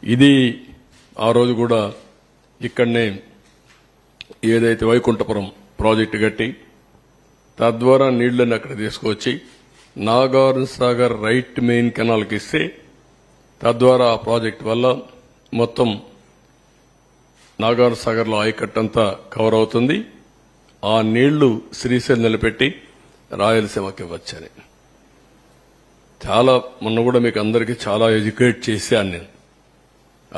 ఇది ఆ రోజు కూడా ఇక్కడనే ఏదైతే వైకుంఠపురం ప్రాజెక్టు కట్టి తద్వారా నీళ్లను అక్కడ తీసుకొచ్చి నాగార్జున సాగర్ రైట్ మెయిన్ కెనాల్కి ఇస్తే తద్వారా ఆ ప్రాజెక్టు వల్ల మొత్తం నాగార్జున సాగర్లో ఆయకట్టంతా కవర్ అవుతుంది. ఆ నీళ్లు శ్రీశైలం నిలబెట్టి రాయలసీమకి ఇవ్వచ్చని చాలా మొన్న కూడా మీకు అందరికీ చాలా ఎడ్యుకేట్ చేశాను నేను.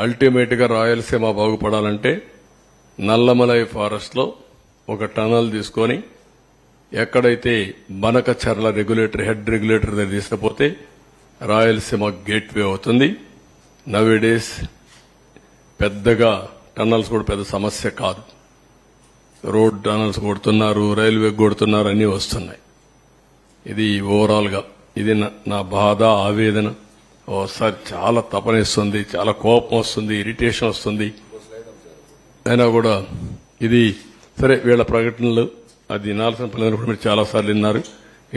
అల్టిమేట్ గా రాయలసీమ బాగుపడాలంటే నల్లమలై ఫారెస్ట్ లో ఒక టనల్ తీసుకొని ఎక్కడైతే బనకచర్ల రెగ్యులేటర్ హెడ్ రెగ్యులేటర్ తీసుకుపోతే రాయలసీమ గేట్వే అవుతుంది. నవేడేస్ పెద్దగా టన్నల్స్ కూడా పెద్ద సమస్య కాదు. రోడ్ టనల్స్ కొడుతున్నారు, రైల్వే కొడుతున్నారు, అన్నీ వస్తున్నాయి. ఇది ఓవరాల్ గా ఇది నా బాధ, ఆవేదన. ఓసారి చాలా తపనిస్తుంది, చాలా కోపం వస్తుంది, ఇరిటేషన్ వస్తుంది. అయినా కూడా ఇది సరే వీళ్ల ప్రకటనలు అది వినాల్సిన పనులు కూడా మీరు చాలా సార్లు విన్నారు.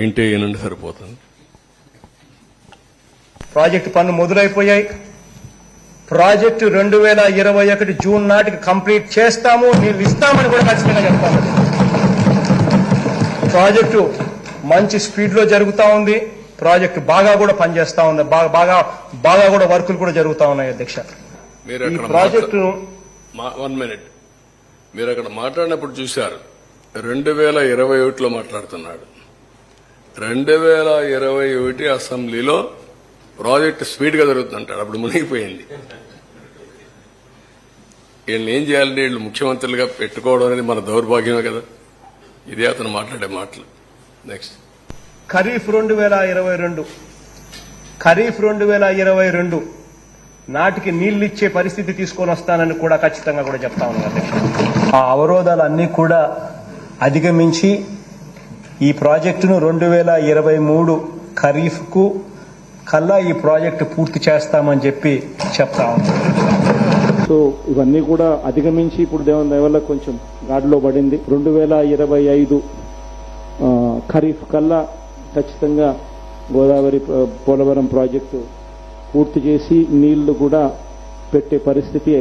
ఇంటే ఏనండి సరిపోతుంది. ప్రాజెక్టు పనులు మొదలైపోయాయి. ప్రాజెక్టు 2021 జూన్ నాటికి కంప్లీట్ చేస్తాము, నీళ్లు ఇస్తామని కూడా ఖచ్చితంగా చెప్తాము. ప్రాజెక్టు మంచి స్పీడ్ లో జరుగుతా ఉంది. ప్రాజెక్టు బాగా కూడా పనిచేస్తా ఉంది. బాగా కూడా వర్కులు కూడా జరుగుతా ఉన్నాయి. అధ్యక్ష, ఈ ప్రాజెక్టు 1 మినిట్ మీరు అక్కడ మాట్లాడినప్పుడు చూశారు. 2021లో మాట్లాడుతున్నాడు. 2021 అసెంబ్లీలో ప్రాజెక్టు స్పీడ్ గా జరుగుతుంటాడు. అప్పుడు మునిగిపోయింది. వీళ్ళని ఏం చేయాలంటే వీళ్ళు ముఖ్యమంత్రులుగా పెట్టుకోవడం అనేది మన దౌర్భాగ్యమే కదా. ఇదే అతను మాట్లాడే మాటలు. నెక్స్ట్ ఖరీఫ్ 2022 నాటికి నీళ్లు ఇచ్చే పరిస్థితి తీసుకొని వస్తానని కూడా ఖచ్చితంగా కూడా చెప్తా ఉన్నాను అధ్యక్ష. ఆ అవరోధాలన్నీ కూడా అధిగమించి ఈ ప్రాజెక్టును 2023 ఖరీఫ్ కు కల్లా ఈ ప్రాజెక్టు పూర్తి చేస్తామని చెప్పి చెప్తా ఉన్నాం. సో ఇవన్నీ కూడా అధిగమించి ఇప్పుడు దేవుని దయ వల్ల కొంచెం గాడిలో పడింది. 2025 ఖరీఫ్ కల్లా ఖచ్చితంగా గోదావరి పోలవరం ప్రాజెక్టు పూర్తి చేసి నీళ్లు కూడా పెట్టే పరిస్థితి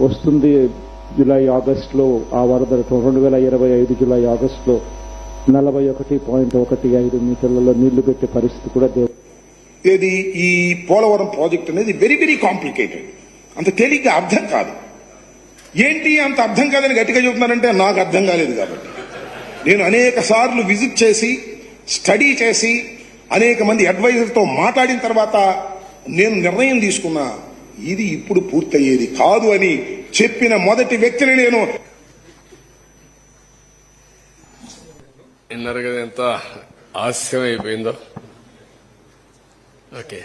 వస్తుంది. జూలై ఆగస్టులో ఆ వరద 2025 జూలై ఆగస్టులో 41.15 మీటర్లలో నీళ్లు పెట్టే పరిస్థితి కూడా ఏది ఈ పోలవరం ప్రాజెక్ట్ అనేది వెరీ వెరీ కాంప్లికేటెడ్. అంత తేలిగ్గా అర్థం కాదు. ఏంటి అంత అర్థం కాదని గట్టిగా చెబుతున్నారంటే నాకు అర్థం కాలేదు. కాబట్టి నేను అనేక సార్లు విజిట్ చేసి స్టడీ చేసి అనేక మంది అడ్వైజర్తో మాట్లాడిన తర్వాత నేను నిర్ణయం తీసుకున్నా, ఇది ఇప్పుడు పూర్తయ్యేది కాదు అని చెప్పిన మొదటి వ్యక్తిని నేను. విన్నారు కదా ఎంత హాస్యం అయిపోయిందో. ఓకే.